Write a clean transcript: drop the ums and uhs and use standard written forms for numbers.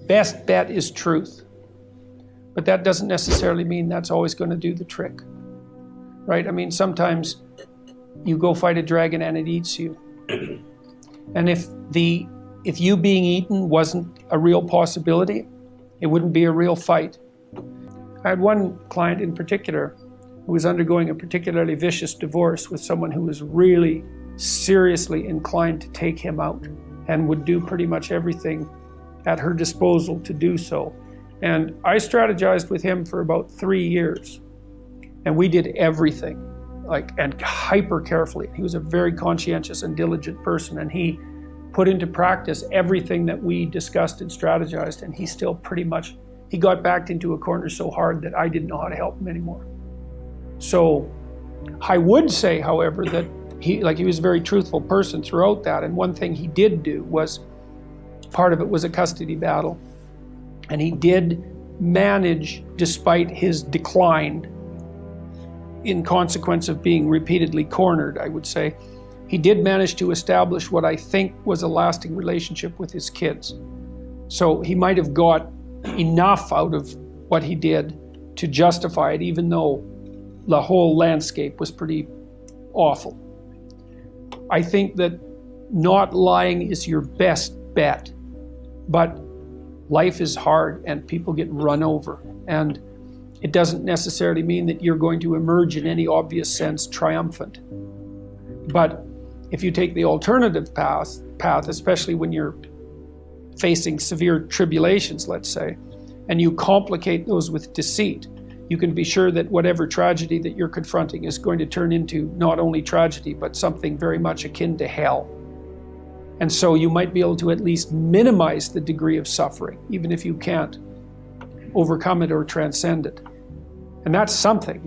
best bet is truth. But that doesn't necessarily mean that's always going to do the trick, right? I mean, sometimes you go fight a dragon and it eats you. And if you being eaten wasn't a real possibility, it wouldn't be a real fight. I had one client in particular who was undergoing a particularly vicious divorce with someone who was really seriously inclined to take him out and would do pretty much everything at her disposal to do so. And I strategized with him for about 3 years. And we did everything, and hyper carefully. He was a very conscientious and diligent person, and he put into practice everything that we discussed and strategized, and he still he got backed into a corner so hard that I didn't know how to help him anymore. So I would say, however, that he was a very truthful person throughout that, and one thing he did do was, part of it was a custody battle, and he did manage, despite his decline in consequence of being repeatedly cornered, I would say, he did manage to establish what I think was a lasting relationship with his kids. So he might have got enough out of what he did to justify it, even though the whole landscape was pretty awful. I think that not lying is your best bet, but life is hard and people get run over, and it doesn't necessarily mean that you're going to emerge in any obvious sense triumphant. But if you take the alternative path, especially when you're facing severe tribulations, let's say, and you complicate those with deceit, you can be sure that whatever tragedy that you're confronting is going to turn into not only tragedy, but something very much akin to hell. And so you might be able to at least minimize the degree of suffering, even if you can't overcome it or transcend it. And that's something,